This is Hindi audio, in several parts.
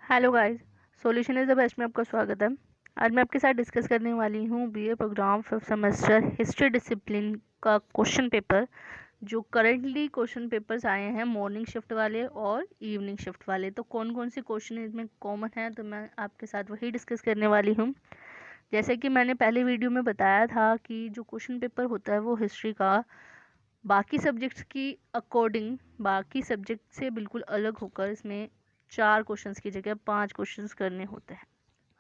Hello guys, solution is the best में आपका स्वागत है। आज मैं आपके साथ डिस्कस करने वाली हूँ BA program 5th semester history discipline का क्वेश्चन पेपर, जो करंटली क्वेश्चन पेपर्स आए हैं मॉर्निंग शिफ्ट वाले और इवनिंग शिफ्ट वाले। तो कौन कौन से क्वेश्चन इसमें कॉमन है, तो मैं आपके साथ वही डिस्कस करने वाली हूँ। जैसे कि मैंने पहले वीडियो में बताया था कि जो क्वेश्चन पेपर होता है वो हिस्ट्री का बाकी सब्जेक्ट्स की अकॉर्डिंग, बाकी सब्जेक्ट से बिल्कुल अलग होकर इसमें 4 क्वेश्चंस की जगह 5 क्वेश्चंस करने होते हैं।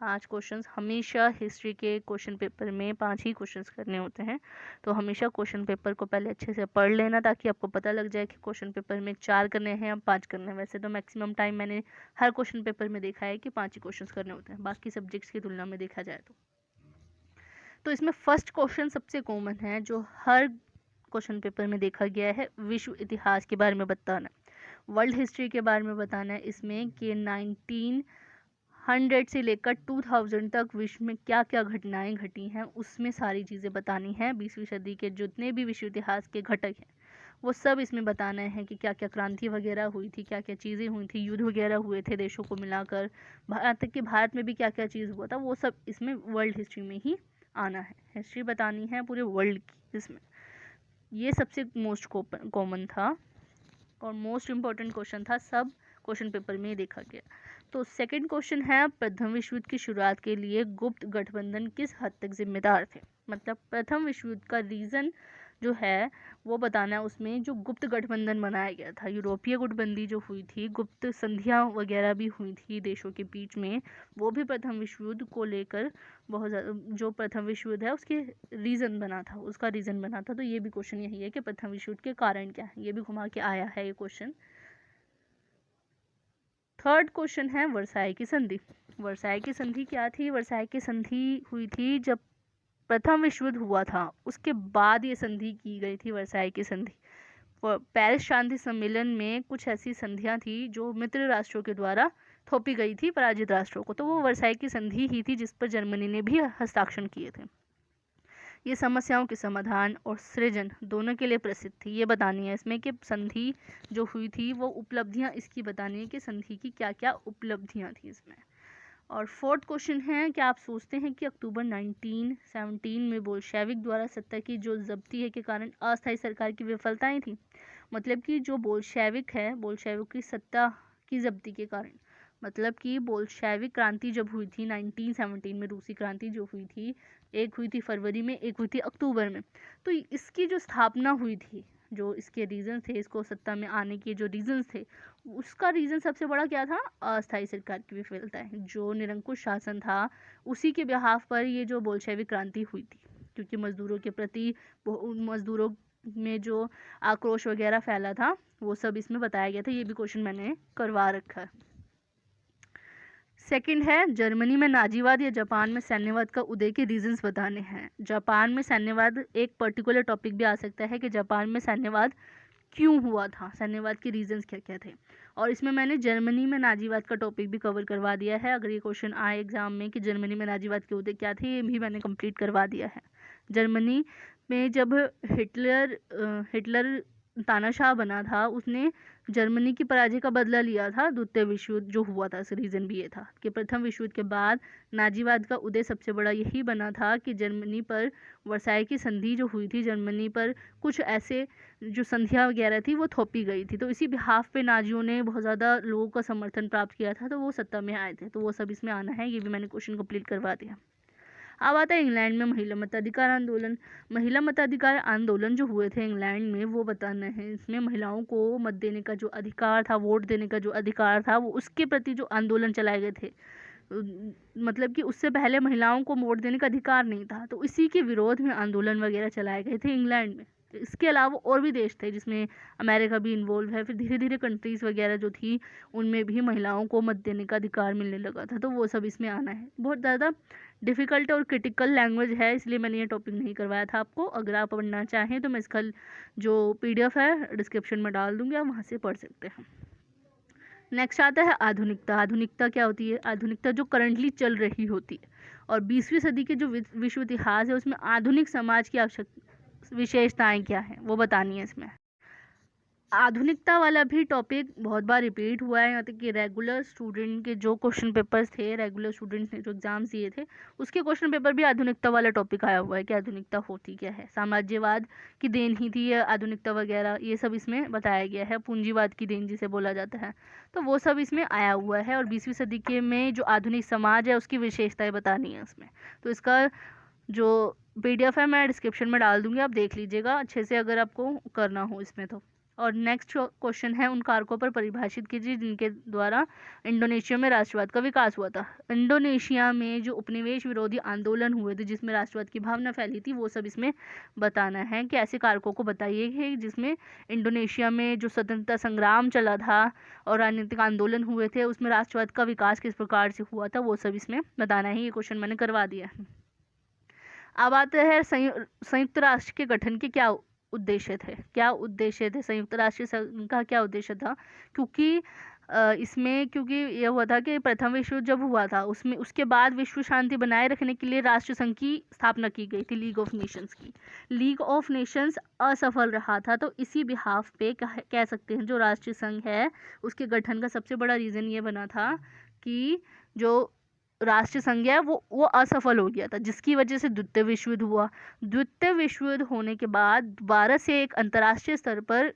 5 क्वेश्चंस हमेशा हिस्ट्री के क्वेश्चन पेपर में 5 ही क्वेश्चंस करने होते हैं। तो हमेशा क्वेश्चन पेपर को पहले अच्छे से पढ़ लेना, ताकि आपको पता लग जाए कि क्वेश्चन पेपर में 4 करने हैं या 5 करने हैं। वैसे तो मैक्सिमम टाइम मैंने हर क्वेश्चन पेपर में देखा है कि 5 ही क्वेश्चंस करने होते हैं, बाकी सब्जेक्ट्स की तुलना में देखा जाए तो इसमें फर्स्ट क्वेश्चन सबसे कॉमन है, जो हर क्वेश्चन पेपर में देखा गया है। विश्व इतिहास के बारे में बताना, वर्ल्ड हिस्ट्री के बारे में बताना है इसमें कि 1900 से लेकर 2000 तक विश्व में क्या क्या घटनाएं घटी हैं, उसमें सारी चीज़ें बतानी है। 20वीं सदी के जितने भी विश्व इतिहास के घटक हैं वो सब इसमें बताना है कि क्या क्या क्रांति वगैरह हुई थी, क्या क्या चीज़ें हुई थी, युद्ध वगैरह हुए थे देशों को मिलाकर, भारत तक कि भारत में भी क्या क्या चीज़ हुआ था, वो सब इसमें वर्ल्ड हिस्ट्री में ही आना है। हिस्ट्री बतानी है पूरे वर्ल्ड की इसमें। ये सबसे मोस्ट कॉमन था और मोस्ट इम्पॉर्टेंट क्वेश्चन था, सब क्वेश्चन पेपर में देखा गया। तो सेकंड क्वेश्चन है, प्रथम विश्व युद्ध की शुरुआत के लिए गुप्त गठबंधन किस हद तक जिम्मेदार थे। मतलब प्रथम विश्व युद्ध का रीज़न जो है वो बताना है। उसमें जो गुप्त गठबंधन बनाया गया था, यूरोपीय गुटबंदी जो हुई थी, गुप्त संधियां वगैरह भी हुई थी देशों के बीच में, वो भी प्रथम विश्व युद्ध को लेकर बहुत ज़्यादा, जो प्रथम विश्व युद्ध है उसके रीज़न बना था, उसका रीज़न बना था। तो ये भी क्वेश्चन यही है कि प्रथम विश्व युद्ध के कारण क्या है, ये भी घुमा के आया है ये क्वेश्चन। थर्ड क्वेश्चन है वर्साई की संधि। वर्साई की संधि क्या थी? वर्साई की संधि हुई थी जब प्रथम विश्व युद्ध हुआ था, उसके बाद ये संधि की गई थी, वर्साई की संधि। पेरिस शांति सम्मेलन में कुछ ऐसी संधियां थी जो मित्र राष्ट्रों के द्वारा थोपी गई थी पराजित राष्ट्रों को, तो वो वर्साई की संधि ही थी जिस पर जर्मनी ने भी हस्ताक्षर किए थे। ये समस्याओं के समाधान और सृजन दोनों के लिए प्रसिद्ध थी। ये बतानी है इसमें कि संधि जो हुई थी वो उपलब्धियां इसकी बतानी है कि संधि की क्या क्या उपलब्धियां थी इसमें। और फोर्थ क्वेश्चन है, क्या आप सोचते हैं कि अक्टूबर 1917 में बोल्शेविक द्वारा सत्ता की जो जब्ती है के कारण अस्थायी सरकार की विफलताएं थी। मतलब कि जो बोल्शेविक है, बोल्शेविक की सत्ता की जब्ती के कारण, मतलब कि बोल्शेविक क्रांति जब हुई थी 1917 में, रूसी क्रांति जो हुई थी, एक हुई थी फरवरी में, एक हुई थी अक्टूबर में। तो इसकी जो स्थापना हुई थी, जो इसके रीजन थे, इसको सत्ता में आने के जो रीजंस थे, उसका रीज़न सबसे बड़ा क्या था? अस्थायी सरकार की विफलताएं। जो निरंकुश शासन था उसी के बिहाफ पर ये जो बोल्शेविक क्रांति हुई थी, क्योंकि मजदूरों के प्रति, मजदूरों में जो आक्रोश वगैरह फैला था, वो सब इसमें बताया गया था। ये भी क्वेश्चन मैंने करवा रखा है। सेकंड है, जर्मनी में नाजीवाद या जापान में सैन्यवाद का उदय के रीजंस बताने हैं। जापान में सैन्यवाद एक पर्टिकुलर टॉपिक भी आ सकता है कि जापान में सैन्यवाद क्यों हुआ था, सैन्यवाद के रीजंस क्या क्या थे। और इसमें मैंने जर्मनी में नाजीवाद का टॉपिक भी कवर करवा दिया है। अगर ये क्वेश्चन आए एग्जाम में कि जर्मनी में नाजीवाद के उदय क्या थे, ये भी मैंने कंप्लीट करवा दिया है। जर्मनी में जब हिटलर तानाशाह बना था, उसने जर्मनी की पराजय का बदला लिया था द्वितीय विश्व युद्ध जो हुआ था। इसका रीज़न भी ये था कि प्रथम विश्व युद्ध के बाद नाजीवाद का उदय सबसे बड़ा यही बना था कि जर्मनी पर वर्साई की संधि जो हुई थी, जर्मनी पर कुछ ऐसे जो संधियाँ वगैरह थी वो थोपी गई थी। तो इसी बिहाफ पे नाजियों ने बहुत ज़्यादा लोगों का समर्थन प्राप्त किया था, तो वो सत्ता में आए थे। तो वो सब इसमें आना है, ये भी मैंने क्वेश्चन कंप्लीट करवा दिया। अब आता है इंग्लैंड में महिला मताधिकार आंदोलन। महिला मताधिकार आंदोलन जो हुए थे इंग्लैंड में, वो बताना है। इसमें महिलाओं को मत देने का जो अधिकार था, वोट देने का जो अधिकार था, वो उसके प्रति जो आंदोलन चलाए गए थे, मतलब कि उससे पहले महिलाओं को वोट देने का अधिकार नहीं था, तो इसी के विरोध में आंदोलन वगैरह चलाए गए थे इंग्लैंड में। इसके अलावा और भी देश थे जिसमें अमेरिका भी इन्वॉल्व है। फिर धीरे धीरे कंट्रीज़ वगैरह जो थी उनमें भी महिलाओं को मत देने का अधिकार मिलने लगा था, तो वो सब इसमें आना है। बहुत ज़्यादा डिफ़िकल्ट और क्रिटिकल लैंग्वेज है, इसलिए मैंने ये टॉपिक नहीं करवाया था आपको। अगर आप पढ़ना चाहें तो मैं इसका जो PDF है डिस्क्रिप्शन में डाल दूँगी, आप वहाँ से पढ़ सकते हैं। नेक्स्ट आता है आधुनिकता। आधुनिकता क्या होती है? आधुनिकता जो करंटली चल रही होती है। और 20वीं सदी के जो विश्व इतिहास है उसमें आधुनिक समाज की आवश्यक विशेषताएं क्या हैं वो बतानी है इसमें। आधुनिकता वाला भी टॉपिक बहुत बार रिपीट हुआ है, यहाँ तक कि रेगुलर स्टूडेंट के जो क्वेश्चन पेपर्स थे, रेगुलर स्टूडेंट्स ने जो एग्जाम्स दिए थे, उसके क्वेश्चन पेपर भी आधुनिकता वाला टॉपिक आया हुआ है कि आधुनिकता होती क्या है, साम्राज्यवाद की देन ही थी आधुनिकता वगैरह, ये सब इसमें बताया गया है, पूंजीवाद की देन जिसे बोला जाता है, तो वो सब इसमें आया हुआ है। और 20वीं सदी के में जो आधुनिक समाज है उसकी विशेषताएं बतानी है उसमें। तो इसका जो PDF है मैं डिस्क्रिप्शन में डाल दूंगी, आप देख लीजिएगा अच्छे से अगर आपको करना हो इसमें तो। और नेक्स्ट क्वेश्चन है, उन कारकों पर परिभाषित कीजिए जिनके द्वारा इंडोनेशिया में राष्ट्रवाद का विकास हुआ था। इंडोनेशिया में जो उपनिवेश विरोधी आंदोलन हुए थे जिसमें राष्ट्रवाद की भावना फैली थी, वो सब इसमें बताना है कि ऐसे कारकों को बताइए कि जिसमें इंडोनेशिया में जो स्वतंत्रता संग्राम चला था और राजनीतिक आंदोलन हुए थे उसमें राष्ट्रवाद का विकास किस प्रकार से हुआ था, वो सब इसमें बताना है। ये क्वेश्चन मैंने करवा दिया है। अब आते हैं संयुक्त राष्ट्र के गठन के क्या उद्देश्य थे, संयुक्त राष्ट्र संघ का क्या उद्देश्य था, क्योंकि क्योंकि ये हुआ था कि प्रथम विश्व युद्ध जब हुआ था उसमें उसके बाद विश्व शांति बनाए रखने के लिए राष्ट्र संघ की स्थापना की गई थी, लीग ऑफ नेशंस की। लीग ऑफ नेशंस असफल रहा था, तो इसी बिहाफ पे कह सकते हैं जो राष्ट्रीय संघ है उसके गठन का सबसे बड़ा रीज़न ये बना था कि जो राष्ट्रीय संघ है वो असफल हो गया था, जिसकी वजह से द्वितीय विश्व युद्ध हुआ। द्वितीय विश्व युद्ध होने के बाद दोबारा से एक अंतर्राष्ट्रीय स्तर पर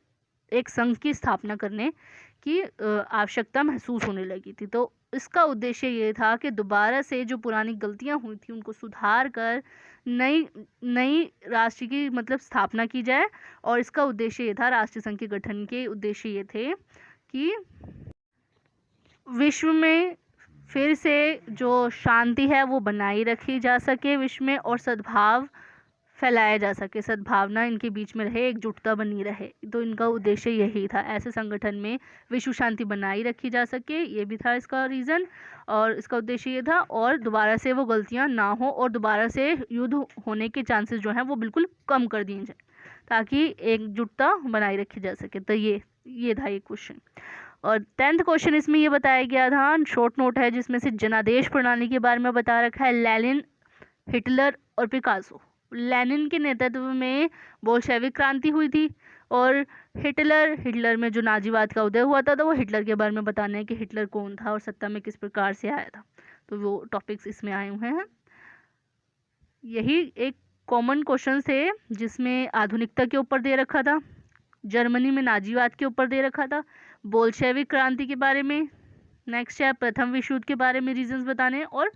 एक संघ की स्थापना करने की आवश्यकता महसूस होने लगी थी। तो इसका उद्देश्य ये था कि दोबारा से जो पुरानी गलतियां हुई थी उनको सुधार कर नई राष्ट्र की मतलब स्थापना की जाए। और इसका उद्देश्य ये था, राष्ट्रीय संघ के गठन के उद्देश्य ये थे कि विश्व में फिर से जो शांति है वो बनाई रखी जा सके विश्व में, और सद्भाव फैलाया जा सके, सद्भावना इनके बीच में रहे, एकजुटता बनी रहे। तो इनका उद्देश्य यही था, ऐसे संगठन में विश्व शांति बनाई रखी जा सके, ये भी था इसका रीज़न। और इसका उद्देश्य ये था और दोबारा से वो गलतियां ना हो और दोबारा से युद्ध होने के चांसेस जो हैं वो बिल्कुल कम कर दिए जाए ताकि एकजुटता बनाई रखी जा सके। तो ये था ये क्वेश्चन। और 10th क्वेश्चन इसमें ये बताया गया था, शॉर्ट नोट है जिसमें से जनादेश प्रणाली के बारे में बता रखा है। लेनिन, हिटलर और पिकासो। लेनिन के नेतृत्व में बोल्शेविक क्रांति हुई थी, और हिटलर में जो नाजीवाद का उदय हुआ था तो वो हिटलर के बारे में बताना है कि हिटलर कौन था और सत्ता में किस प्रकार से आया था। तो वो टॉपिक्स इसमें आए हुए हैं। यही एक कॉमन क्वेश्चन थे जिसमें आधुनिकता के ऊपर दे रखा था, जर्मनी में नाजीवाद के ऊपर दे रखा था, बोल्शेविक क्रांति के बारे में, नेक्स्ट है प्रथम विश्व युद्ध के बारे में रीजंस बताने, और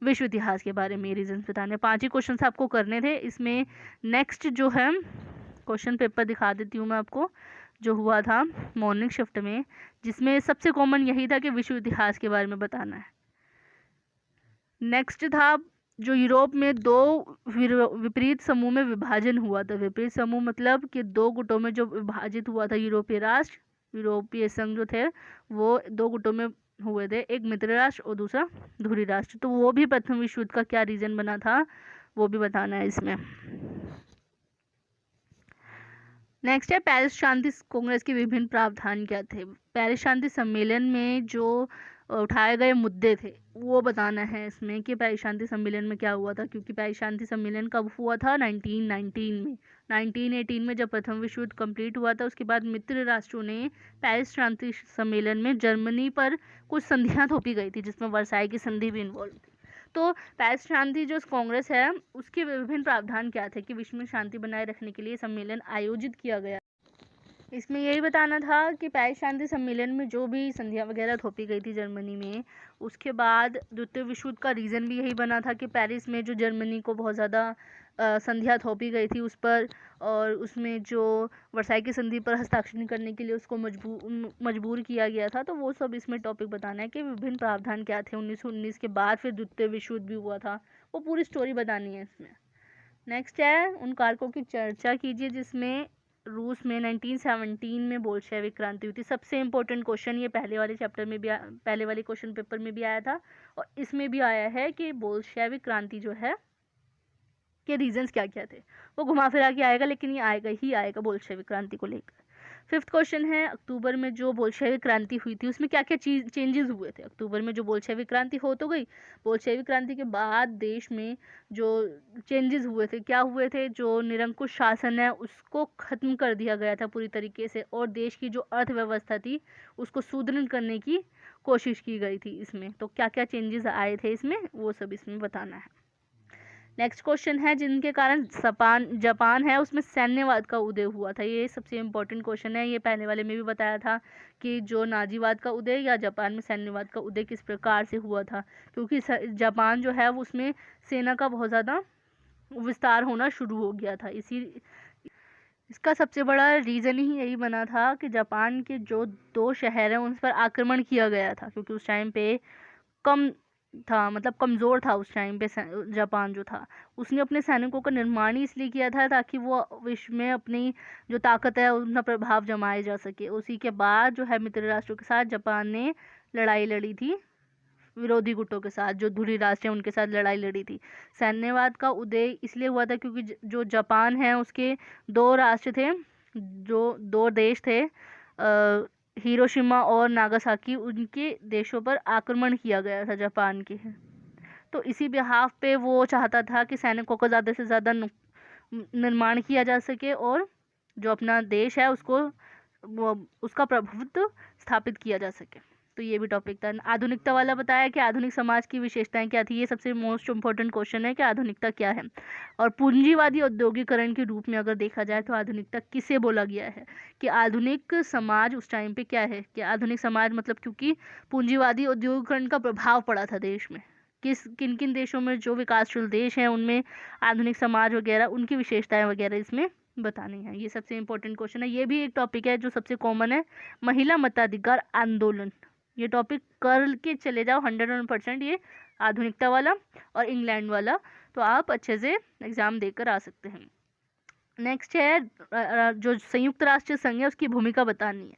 विश्व इतिहास के बारे में रीजंस बताने। 5 ही क्वेश्चन आपको करने थे इसमें। नेक्स्ट जो है क्वेश्चन पेपर दिखा देती हूँ मैं आपको, जो हुआ था मॉर्निंग शिफ्ट में, जिसमें सबसे कॉमन यही था कि विश्व इतिहास के बारे में बताना है। नेक्स्ट था जो यूरोप में 2 विपरीत समूह में विभाजन हुआ था। विपरीत समूह मतलब कि 2 गुटों में जो विभाजित हुआ था यूरोपीय राष्ट्र, यूरोपीय संघ जो थे वो 2 गुटों में हुए थे, एक मित्र राष्ट्र और दूसरा धुरी राष्ट्र। तो वो भी प्रथम विश्व युद्ध का क्या रीजन बना था वो भी बताना है इसमें। नेक्स्ट है पेरिस शांति कांग्रेस के विभिन्न प्रावधान क्या थे। पेरिस शांति सम्मेलन में जो उठाए गए मुद्दे थे वो बताना है इसमें कि पेरिस शांति सम्मेलन में क्या हुआ था, क्योंकि पेरिस शांति सम्मेलन कब हुआ था, 1919 में। 1918 में जब प्रथम विश्व युद्ध कंप्लीट हुआ था उसके बाद मित्र राष्ट्रों ने पेरिस शांति सम्मेलन में जर्मनी पर कुछ संधियां थोपी गई थी जिसमें वर्साई की संधि भी इन्वॉल्व थी। तो पेरिस शांति जो कांग्रेस है उसके विभिन्न प्रावधान क्या थे कि विश्व में शांति बनाए रखने के लिए सम्मेलन आयोजित किया गया। इसमें यही बताना था कि पेरिस शांति सम्मेलन में जो भी संधियां वगैरह थोपी गई थी जर्मनी में, उसके बाद द्वितीय विश्व युद्ध का रीज़न भी यही बना था कि पेरिस में जो जर्मनी को बहुत ज़्यादा संधियां थोपी गई थी उस पर, और उसमें जो वर्साई की संधि पर हस्ताक्षर नहीं करने के लिए उसको मजबूर किया गया था। तो वो सब इसमें टॉपिक बताना है कि विभिन्न प्रावधान क्या थे। 1919 के बाद फिर द्वितीय विश्व युद्ध भी हुआ था, वो पूरी स्टोरी बतानी है इसमें। नेक्स्ट है उन कारकों की चर्चा कीजिए जिसमें रूस में 1917 में बोल्शेविक क्रांति हुई थी। सबसे इम्पोर्टेंट क्वेश्चन ये पहले वाले चैप्टर में भी पहले वाले क्वेश्चन पेपर में भी आया था और इसमें भी आया है कि बोल्शेविक क्रांति जो है के रीजंस क्या क्या थे। वो घुमा फिरा के आएगा लेकिन ये आएगा ही आएगा बोल्शेविक क्रांति को लेकर। 5th क्वेश्चन है, अक्टूबर में जो बोल्शेविक क्रांति हुई थी उसमें क्या क्या चेंजेस हुए थे। अक्टूबर में जो बोल्शेविक क्रांति हो तो गई, बोल्शेविक क्रांति के बाद देश में जो चेंजेस हुए थे, क्या हुए थे, जो निरंकुश शासन है उसको खत्म कर दिया गया था पूरी तरीके से, और देश की जो अर्थव्यवस्था थी उसको सुदृढ़ करने की कोशिश की गई थी इसमें। तो क्या क्या चेंजेस आए थे इसमें, वो सब इसमें बताना है। नेक्स्ट क्वेश्चन है, जिनके कारण जापान है उसमें सैन्यवाद का उदय हुआ था। ये सबसे इम्पोर्टेंट क्वेश्चन है, ये पहले वाले में भी बताया था कि जो नाजीवाद का उदय या जापान में सैन्यवाद का उदय किस प्रकार से हुआ था, क्योंकि जापान जो है वो उसमें सेना का बहुत ज़्यादा विस्तार होना शुरू हो गया था। इसका सबसे बड़ा रीज़न ही यही बना था कि जापान के जो 2 शहर हैं उन पर आक्रमण किया गया था, क्योंकि उस टाइम पे कम था, मतलब कमज़ोर था उस टाइम पे जापान जो था। उसने अपने सैनिकों का निर्माण ही इसलिए किया था ताकि वो विश्व में अपनी जो ताकत है उनका प्रभाव जमाया जा सके। उसी के बाद जो है मित्र राष्ट्रों के साथ जापान ने लड़ाई लड़ी थी, विरोधी गुटों के साथ, जो धुरी राष्ट्र हैं उनके साथ लड़ाई लड़ी थी। सैन्यवाद का उदय इसलिए हुआ था क्योंकि जो जापान है उसके 2 राष्ट्र थे, जो 2 देश थे, हिरोशिमा और नागासाकी, उनके देशों पर आक्रमण किया गया था जापान के। तो इसी बिहाफ पे वो चाहता था कि सैनिकों को ज़्यादा से ज़्यादा निर्माण किया जा सके और जो अपना देश है उसको उसका प्रभुत्व स्थापित किया जा सके। तो ये भी टॉपिक था। आधुनिकता वाला बताया कि आधुनिक समाज की विशेषताएं क्या थी, ये सबसे मोस्ट इम्पोर्टेंट क्वेश्चन है कि आधुनिकता क्या है। और पूंजीवादी औद्योगिकरण के रूप में अगर देखा जाए तो आधुनिकता किसे बोला गया है, कि आधुनिक समाज उस टाइम पे क्या है, कि आधुनिक समाज मतलब क्योंकि पूंजीवादी औद्योगिकरण का प्रभाव पड़ा था देश में, किन किन देशों में जो विकासशील देश हैं उनमें आधुनिक समाज वगैरह उनकी विशेषताएं वगैरह इसमें बतानी है। ये सबसे इम्पोर्टेंट क्वेश्चन है। ये भी एक टॉपिक है जो सबसे कॉमन है, महिला मताधिकार आंदोलन। ये टॉपिक कर के चले जाओ 101%, ये आधुनिकता वाला और इंग्लैंड वाला, तो आप अच्छे से एग्जाम देकर आ सकते हैं। नेक्स्ट है जो संयुक्त राष्ट्र संघ है उसकी भूमिका बतानी है।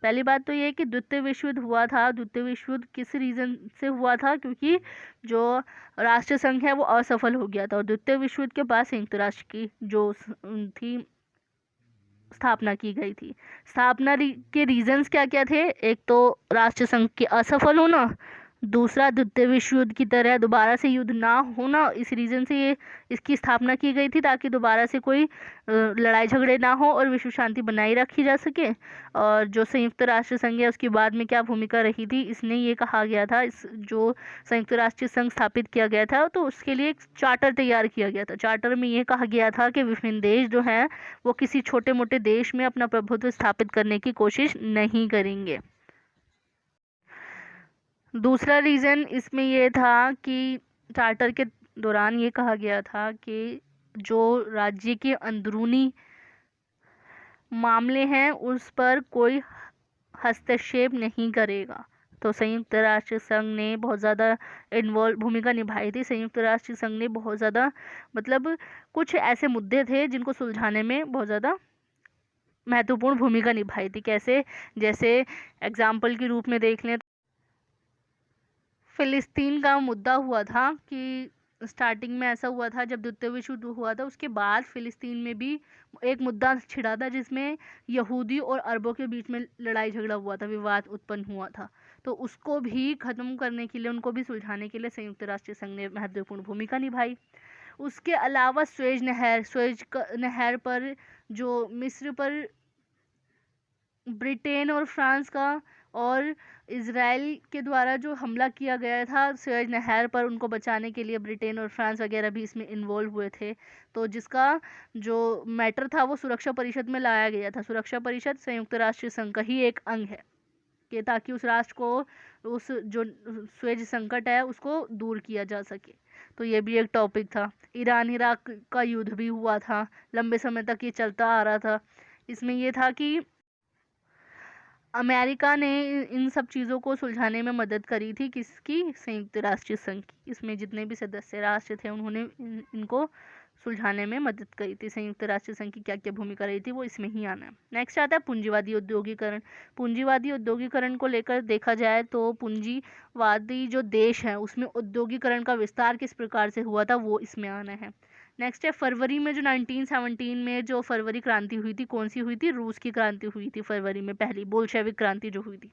पहली बात तो ये कि द्वितीय विश्व युद्ध हुआ था। द्वितीय विश्व युद्ध किस रीज़न से हुआ था, क्योंकि जो राष्ट्र संघ है वो असफल हो गया था, और द्वितीय विश्व युद्ध के बाद संयुक्त राष्ट्र की जो थी स्थापना की गई थी। स्थापना के रीजंस क्या क्या थे, एक तो राष्ट्र संघ के असफल होना, दूसरा द्वितीय विश्व युद्ध की तरह दोबारा से युद्ध ना होना, इस रीज़न से ये इसकी स्थापना की गई थी ताकि दोबारा से कोई लड़ाई झगड़े ना हो और विश्व शांति बनाई रखी जा सके। और जो संयुक्त राष्ट्र संघ है उसकी बाद में क्या भूमिका रही थी, इसने ये कहा गया था, इस जो संयुक्त राष्ट्र संघ स्थापित किया गया था तो उसके लिए एक चार्टर तैयार किया गया था। चार्टर में ये कहा गया था कि विभिन्न देश जो हैं वो किसी छोटे मोटे देश में अपना प्रभुत्व स्थापित करने की कोशिश नहीं करेंगे। दूसरा रीज़न इसमें ये था कि चार्टर के दौरान ये कहा गया था कि जो राज्य के अंदरूनी मामले हैं उस पर कोई हस्तक्षेप नहीं करेगा। तो संयुक्त राष्ट्र संघ ने बहुत ज़्यादा भूमिका निभाई थी। संयुक्त राष्ट्र संघ ने बहुत ज़्यादा मतलब कुछ ऐसे मुद्दे थे जिनको सुलझाने में बहुत ज़्यादा महत्वपूर्ण भूमिका निभाई थी। कैसे, जैसे एग्जाम्पल के रूप में देख लें, फ़िलिस्तीन का मुद्दा हुआ था कि स्टार्टिंग में ऐसा हुआ था जब द्वितीय विश्व युद्ध हुआ था, उसके बाद फ़िलिस्तीन में भी एक मुद्दा छिड़ा था जिसमें यहूदी और अरबों के बीच में लड़ाई झगड़ा हुआ था, विवाद उत्पन्न हुआ था। तो उसको भी ख़त्म करने के लिए, उनको भी सुलझाने के लिए संयुक्त राष्ट्र संघ ने महत्वपूर्ण भूमिका निभाई। उसके अलावा स्वेज नहर पर जो मिस्र पर ब्रिटेन और फ्रांस का और इज़राइल के द्वारा जो हमला किया गया था स्वेज नहर पर, उनको बचाने के लिए ब्रिटेन और फ्रांस वगैरह भी इसमें इन्वॉल्व हुए थे। तो जिसका जो मैटर था वो सुरक्षा परिषद में लाया गया था। सुरक्षा परिषद संयुक्त राष्ट्र संघ का ही एक अंग है कि ताकि उस राष्ट्र को उस जो स्वेज संकट है उसको दूर किया जा सके। तो ये भी एक टॉपिक था। ईरान इराक का युद्ध भी हुआ था, लंबे समय तक ये चलता आ रहा था। इसमें ये था कि अमेरिका ने इन सब चीज़ों को सुलझाने में मदद करी थी, किसकी, संयुक्त राष्ट्र संघ की। इसमें जितने भी सदस्य राष्ट्र थे उन्होंने इनको सुलझाने में मदद करी थी। संयुक्त राष्ट्र संघ की क्या क्या भूमिका रही थी वो इसमें ही आना है। नेक्स्ट आता है पूंजीवादी औद्योगिकरण। पूंजीवादी औद्योगिकरण को लेकर देखा जाए तो पूंजीवादी जो देश है उसमें औद्योगिकरण का विस्तार किस प्रकार से हुआ था वो इसमें आना है। नेक्स्ट है फरवरी में जो 1917 में जो फरवरी क्रांति हुई थी, कौन सी हुई थी? रूस की क्रांति हुई थी फरवरी में, पहली बोल्शेविक क्रांति जो हुई थी।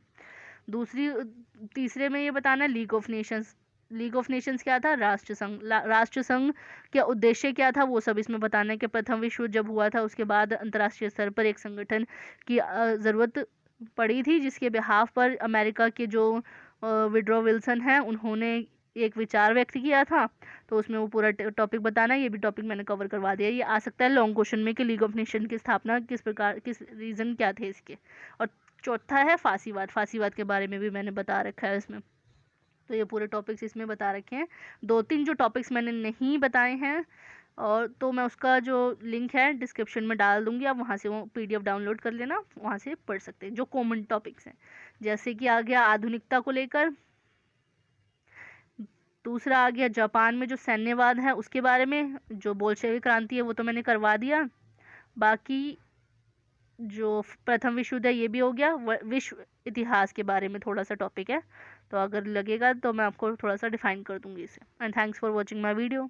तीसरे में ये बताना league of Nations. League of Nations क्या था? राष्ट्रसंघ। राष्ट्रसंघ का उद्देश्य क्या था वो सब इसमें बताना है कि प्रथम विश्व युद्ध जब हुआ था उसके बाद अंतर्राष्ट्रीय स्तर पर एक संगठन की ज़रूरत पड़ी थी, जिसके बिहाफ पर अमेरिका के जो विड्रो विल्सन हैं उन्होंने एक विचार व्यक्त किया था। तो उसमें वो पूरा टॉपिक बताना है। ये भी टॉपिक मैंने कवर करवा दिया। ये आ सकता है लॉन्ग क्वेश्चन में कि लीग ऑफ नेशन की स्थापना किस प्रकार, किस रीज़न क्या थे इसके। और चौथा है फांसीवाद। फांसीवाद के बारे में भी मैंने बता रखा है इसमें। तो ये पूरे टॉपिक्स इसमें बता रखे हैं। 2-3 जो टॉपिक्स मैंने नहीं बताए हैं और तो मैं उसका जो लिंक है डिस्क्रिप्शन में डाल दूंगी, आप वहाँ से वो PDF डाउनलोड कर लेना, वहाँ से पढ़ सकते हैं। जो कॉमन टॉपिक्स हैं जैसे कि आ गया आधुनिकता को लेकर, दूसरा आ गया जापान में जो सैन्यवाद है उसके बारे में, जो बोल्शेविक क्रांति है वो तो मैंने करवा दिया। बाकी जो प्रथम विश्व युद्ध है ये भी हो गया। विश्व इतिहास के बारे में थोड़ा सा टॉपिक है, तो अगर लगेगा तो मैं आपको थोड़ा सा डिफाइन कर दूंगी इसे। And thanks for watching my video.